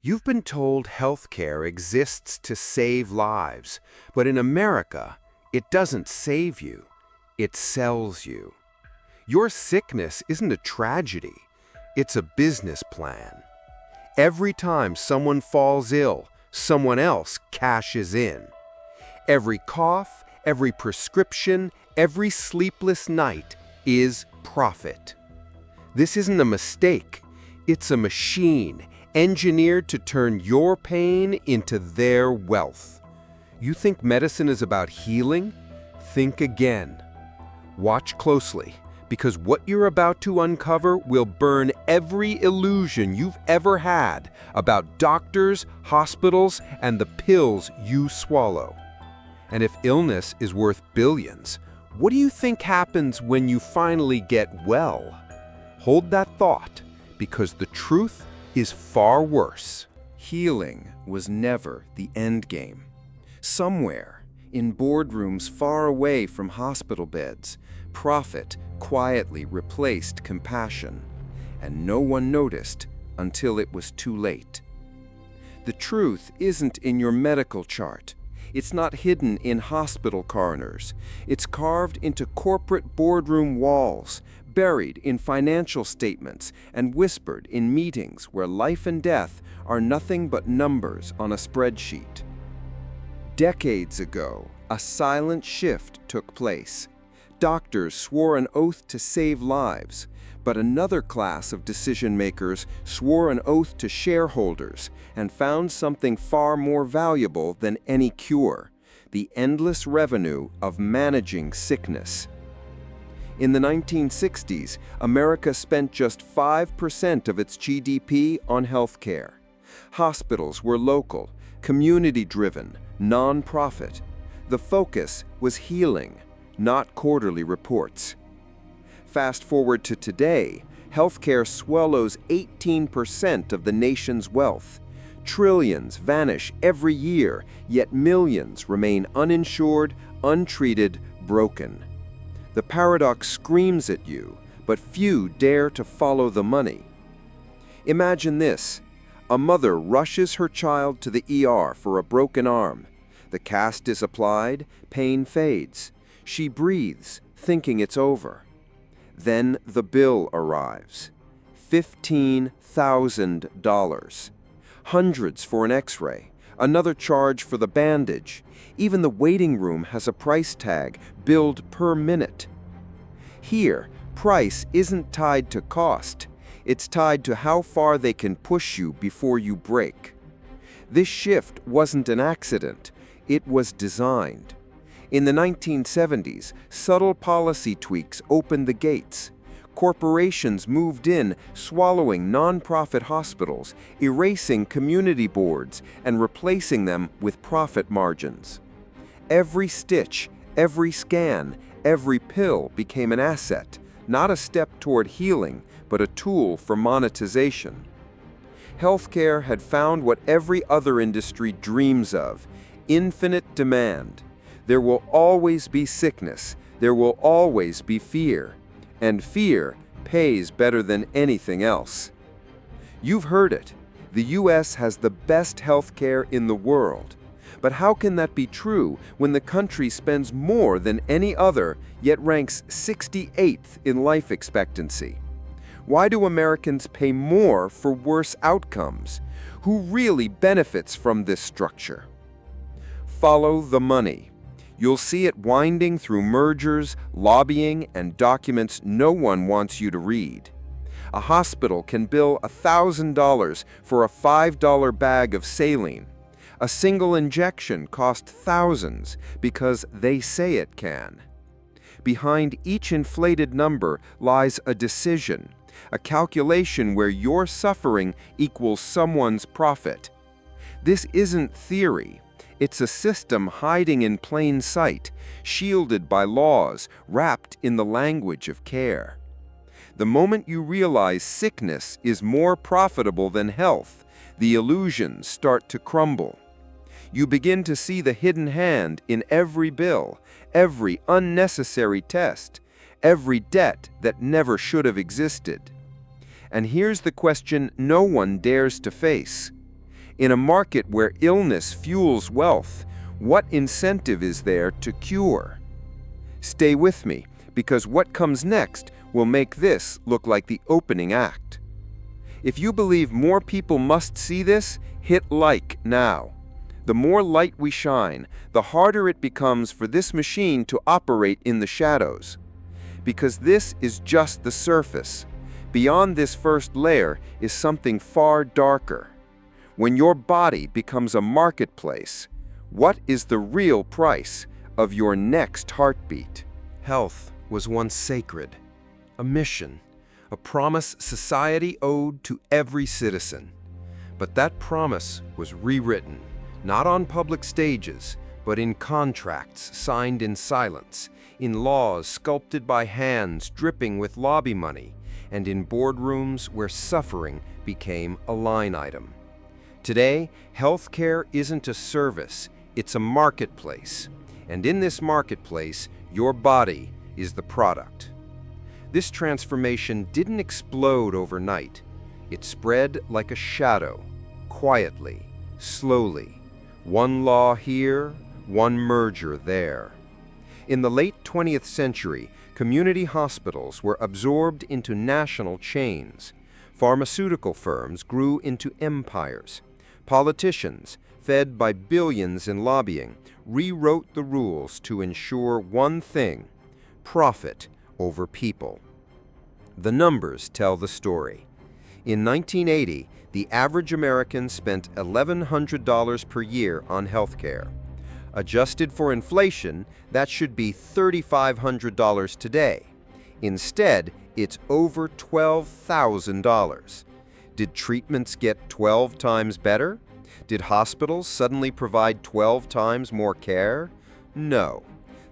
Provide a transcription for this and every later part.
You've been told healthcare exists to save lives, but in America, it doesn't save you, it sells you. Your sickness isn't a tragedy, it's a business plan. Every time someone falls ill, someone else cashes in. Every cough, every prescription, every sleepless night is profit. This isn't a mistake, it's a machine engineered to turn your pain into their wealth. You think medicine is about healing? Think again. Watch closely, because what you're about to uncover will burn every illusion you've ever had about doctors, hospitals, and the pills you swallow. And if illness is worth billions, what do you think happens when you finally get well? Hold that thought, because the truth is far worse. Healing was never the end game. Somewhere, in boardrooms far away from hospital beds, profit quietly replaced compassion, and no one noticed until it was too late. The truth isn't in your medical chart. It's not hidden in hospital corners. It's carved into corporate boardroom walls, buried in financial statements, and whispered in meetings where life and death are nothing but numbers on a spreadsheet. Decades ago, a silent shift took place. Doctors swore an oath to save lives, but another class of decision-makers swore an oath to shareholders and found something far more valuable than any cure: the endless revenue of managing sickness. In the 1960s, America spent just 5% of its GDP on healthcare. Hospitals were local, community-driven, non-profit. The focus was healing, not quarterly reports. Fast forward to today, healthcare swallows 18% of the nation's wealth. Trillions vanish every year, yet millions remain uninsured, untreated, broken. The paradox screams at you, but few dare to follow the money. Imagine this: a mother rushes her child to the ER for a broken arm. The cast is applied, pain fades. She breathes, thinking it's over. Then the bill arrives. $15,000. Hundreds for an X-ray, another charge for the bandage. Even the waiting room has a price tag, billed per minute. Here, price isn't tied to cost. It's tied to how far they can push you before you break. This shift wasn't an accident. It was designed. In the 1970s, subtle policy tweaks opened the gates. Corporations moved in, swallowing nonprofit hospitals, erasing community boards, and replacing them with profit margins. Every stitch, every scan, every pill became an asset, not a step toward healing, but a tool for monetization. Healthcare had found what every other industry dreams of: infinite demand. There will always be sickness, there will always be fear, and fear pays better than anything else. You've heard it. The US has the best healthcare in the world. But how can that be true when the country spends more than any other, yet ranks 68th in life expectancy? Why do Americans pay more for worse outcomes? Who really benefits from this structure? Follow the money. You'll see it winding through mergers, lobbying, and documents no one wants you to read. A hospital can bill $1,000 for a $5 bag of saline. A single injection costs thousands because they say it can. Behind each inflated number lies a decision, a calculation where your suffering equals someone's profit. This isn't theory. It's a system hiding in plain sight, shielded by laws, wrapped in the language of care. The moment you realize sickness is more profitable than health, the illusions start to crumble. You begin to see the hidden hand in every bill, every unnecessary test, every debt that never should have existed. And here's the question no one dares to face. In a market where illness fuels wealth, what incentive is there to cure? Stay with me, because what comes next will make this look like the opening act. If you believe more people must see this, hit like now. The more light we shine, the harder it becomes for this machine to operate in the shadows. Because this is just the surface. Beyond this first layer is something far darker. When your body becomes a marketplace, what is the real price of your next heartbeat? Health was once sacred, a mission, a promise society owed to every citizen. But that promise was rewritten, not on public stages, but in contracts signed in silence, in laws sculpted by hands dripping with lobby money, and in boardrooms where suffering became a line item. Today, healthcare isn't a service, it's a marketplace. And in this marketplace, your body is the product. This transformation didn't explode overnight. It spread like a shadow, quietly, slowly. One law here, one merger there. In the late 20th century, community hospitals were absorbed into national chains. Pharmaceutical firms grew into empires. Politicians, fed by billions in lobbying, rewrote the rules to ensure one thing: profit over people. The numbers tell the story. In 1980, the average American spent $1,100 per year on healthcare. Adjusted for inflation, that should be $3,500 today. Instead, it's over $12,000. Did treatments get 12 times better? Did hospitals suddenly provide 12 times more care? No.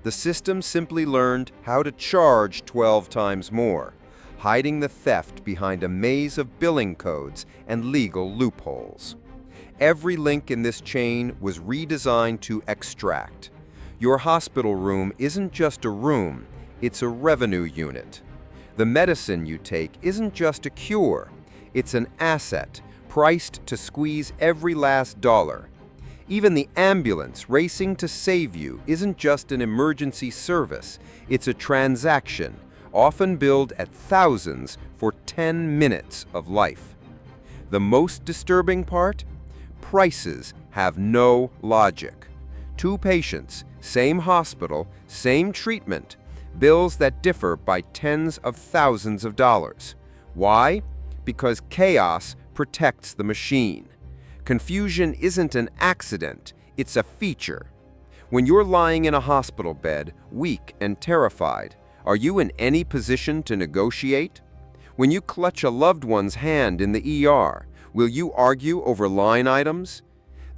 The system simply learned how to charge 12 times more, hiding the theft behind a maze of billing codes and legal loopholes. Every link in this chain was redesigned to extract. Your hospital room isn't just a room, it's a revenue unit. The medicine you take isn't just a cure, it's an asset priced to squeeze every last dollar. Even the ambulance racing to save you isn't just an emergency service, it's a transaction, often billed at thousands for 10 minutes of life. The most disturbing part? Prices have no logic. Two patients, same hospital, same treatment, bills that differ by tens of thousands of dollars. Why? Because chaos protects the machine. Confusion isn't an accident, it's a feature. When you're lying in a hospital bed, weak and terrified, are you in any position to negotiate? When you clutch a loved one's hand in the ER, will you argue over line items?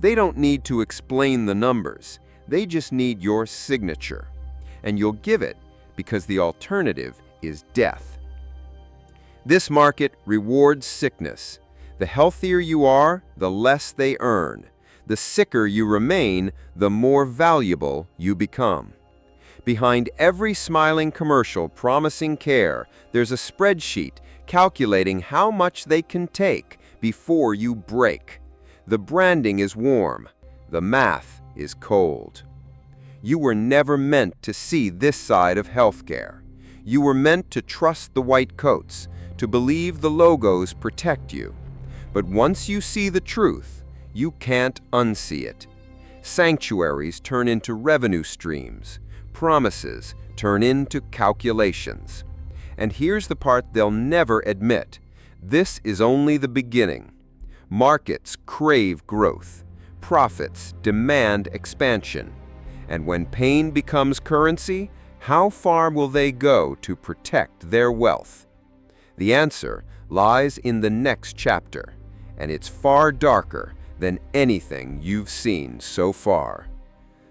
They don't need to explain the numbers. They just need your signature. And you'll give it because the alternative is death. This market rewards sickness. The healthier you are, the less they earn. The sicker you remain, the more valuable you become. Behind every smiling commercial promising care, there's a spreadsheet calculating how much they can take before you break. The branding is warm. The math is cold. You were never meant to see this side of healthcare. You were meant to trust the white coats, to believe the logos protect you. But once you see the truth, you can't unsee it. Sanctuaries turn into revenue streams. Promises turn into calculations. And here's the part they'll never admit. This is only the beginning. Markets crave growth. Profits demand expansion. And when pain becomes currency, how far will they go to protect their wealth? The answer lies in the next chapter, and it's far darker than anything you've seen so far.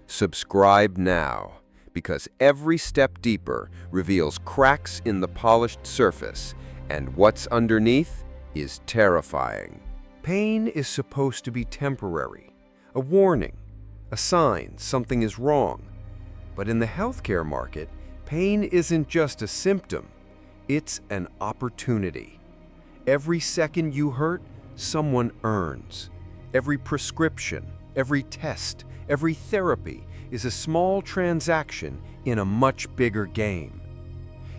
Subscribe now, because every step deeper reveals cracks in the polished surface, and what's underneath is terrifying. Pain is supposed to be temporary, a warning, a sign something is wrong. But in the healthcare market, pain isn't just a symptom, it's an opportunity. Every second you hurt, someone earns. Every prescription, every test, every therapy is a small transaction in a much bigger game.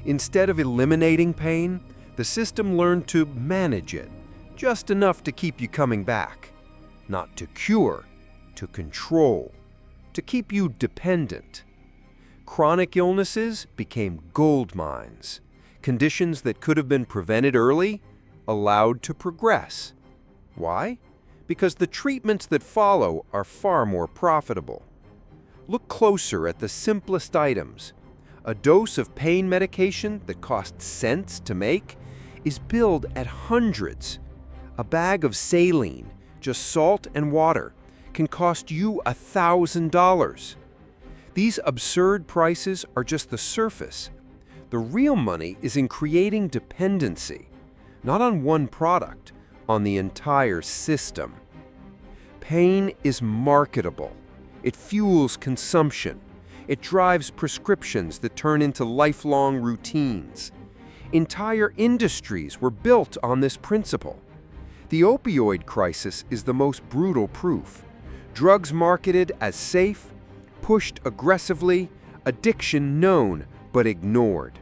Instead of eliminating pain, the system learned to manage it, just enough to keep you coming back. Not to cure, to control, to keep you dependent. Chronic illnesses became gold mines. Conditions that could have been prevented early, allowed to progress. Why? Because the treatments that follow are far more profitable. Look closer at the simplest items. A dose of pain medication that costs cents to make is billed at hundreds. A bag of saline, just salt and water, can cost you $1,000. These absurd prices are just the surface. The real money is in creating dependency, not on one product, on the entire system. Pain is marketable. It fuels consumption. It drives prescriptions that turn into lifelong routines. Entire industries were built on this principle. The opioid crisis is the most brutal proof. Drugs marketed as safe, pushed aggressively, addiction known but ignored.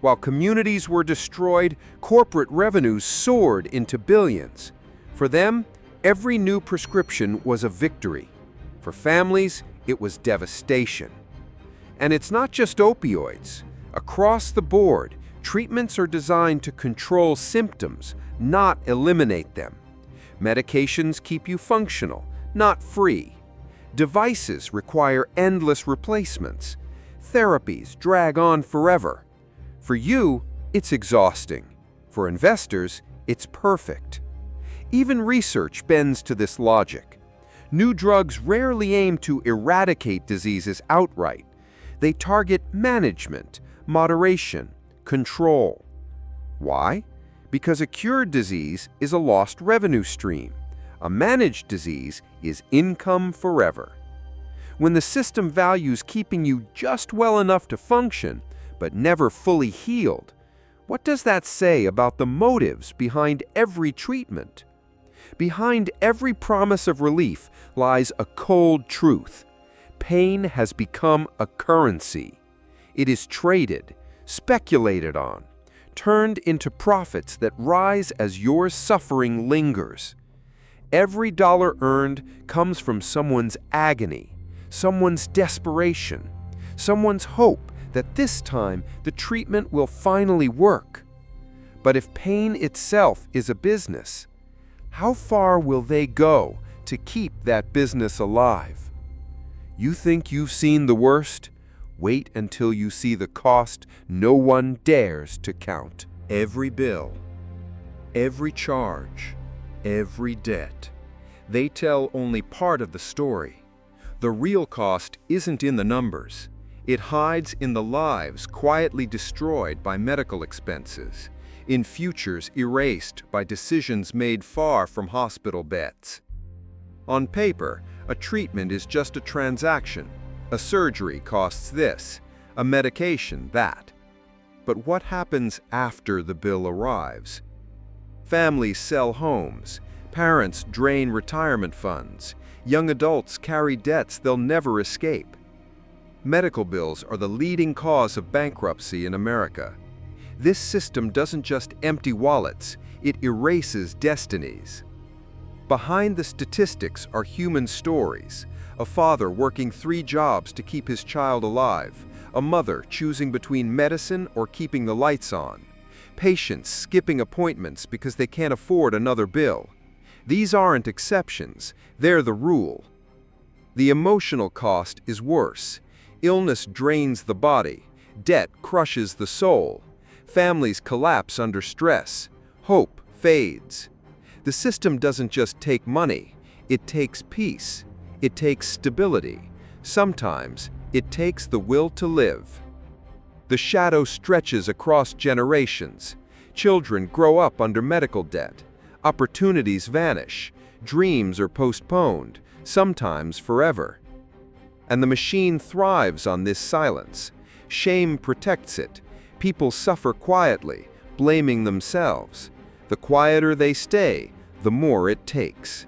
While communities were destroyed, corporate revenues soared into billions. For them, every new prescription was a victory. For families, it was devastation. And it's not just opioids. Across the board, treatments are designed to control symptoms, not eliminate them. Medications keep you functional, not free. Devices require endless replacements. Therapies drag on forever. For you, it's exhausting. For investors, it's perfect. Even research bends to this logic. New drugs rarely aim to eradicate diseases outright. They target management, moderation, control. Why? Because a cured disease is a lost revenue stream. A managed disease is income forever. When the system values keeping you just well enough to function, but never fully healed, what does that say about the motives behind every treatment? Behind every promise of relief lies a cold truth. Pain has become a currency. It is traded, speculated on, turned into profits that rise as your suffering lingers. Every dollar earned comes from someone's agony, someone's desperation, someone's hope that this time the treatment will finally work. But if pain itself is a business, how far will they go to keep that business alive? You think you've seen the worst? Wait until you see the cost no one dares to count. Every bill, every charge, every debt. They tell only part of the story. The real cost isn't in the numbers. It hides in the lives quietly destroyed by medical expenses, in futures erased by decisions made far from hospital beds. On paper, a treatment is just a transaction. A surgery costs this, a medication that. But what happens after the bill arrives? Families sell homes, parents drain retirement funds, young adults carry debts they'll never escape. Medical bills are the leading cause of bankruptcy in America. This system doesn't just empty wallets, it erases destinies. Behind the statistics are human stories. A father working 3 jobs to keep his child alive, a mother choosing between medicine or keeping the lights on, patients skipping appointments because they can't afford another bill. These aren't exceptions, they're the rule. The emotional cost is worse. Illness drains the body, debt crushes the soul, families collapse under stress, hope fades. The system doesn't just take money, it takes peace, it takes stability, sometimes it takes the will to live. The shadow stretches across generations. Children grow up under medical debt, opportunities vanish, dreams are postponed, sometimes forever. And the machine thrives on this silence. Shame protects it. People suffer quietly, blaming themselves. The quieter they stay, the more it takes.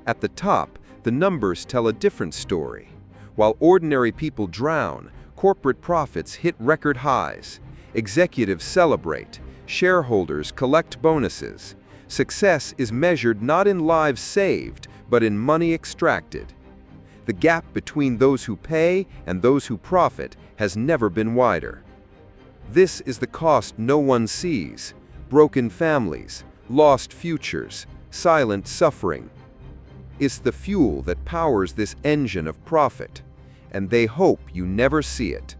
At the top, the numbers tell a different story. While ordinary people drown, corporate profits hit record highs. Executives celebrate. Shareholders collect bonuses. Success is measured not in lives saved, but in money extracted. The gap between those who pay and those who profit has never been wider. This is the cost no one sees: broken families, lost futures, silent suffering. It's the fuel that powers this engine of profit, and they hope you never see it.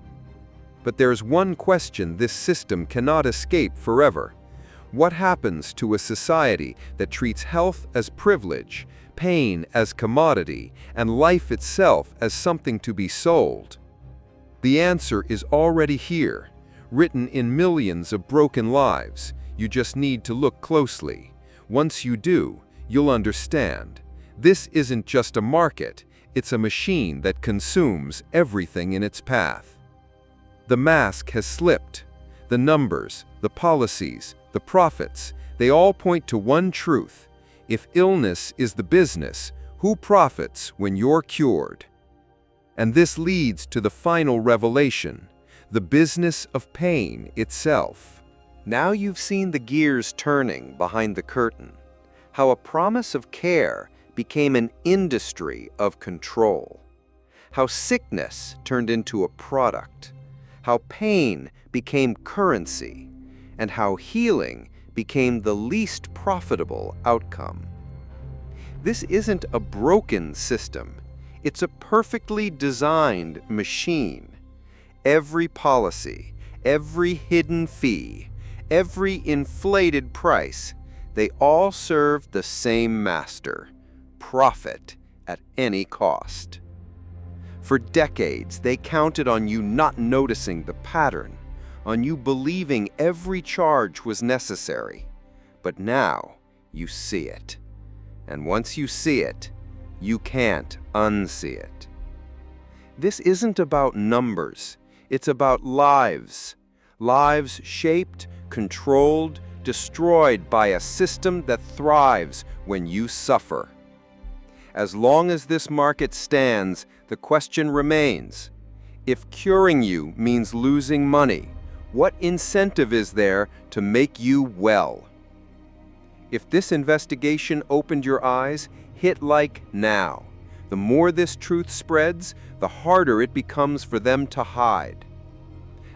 But there's one question this system cannot escape forever. What happens to a society that treats health as privilege, pain as commodity, and life itself as something to be sold? The answer is already here, written in millions of broken lives. You just need to look closely. Once you do, you'll understand. This isn't just a market, it's a machine that consumes everything in its path. The mask has slipped. The numbers, the policies, the profits, they all point to one truth. If illness is the business, who profits when you're cured? And this leads to the final revelation, the business of pain itself. Now you've seen the gears turning behind the curtain, how a promise of care became an industry of control, how sickness turned into a product, how pain became currency, and how healing became the least profitable outcome. This isn't a broken system, it's a perfectly designed machine. Every policy, every hidden fee, every inflated price, they all serve the same master: profit at any cost. For decades, they counted on you not noticing the pattern, on you believing every charge was necessary. But now, you see it. And once you see it, you can't unsee it. This isn't about numbers, it's about lives. Lives shaped, controlled, destroyed by a system that thrives when you suffer. As long as this market stands, the question remains: if curing you means losing money, what incentive is there to make you well? If this investigation opened your eyes, hit like now. The more this truth spreads, the harder it becomes for them to hide.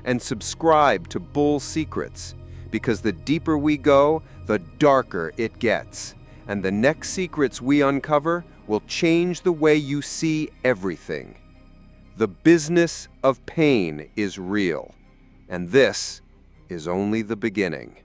And subscribe to Bull Secrets, because the deeper we go, the darker it gets. And the next secrets we uncover will change the way you see everything. The business of pain is real, and this is only the beginning.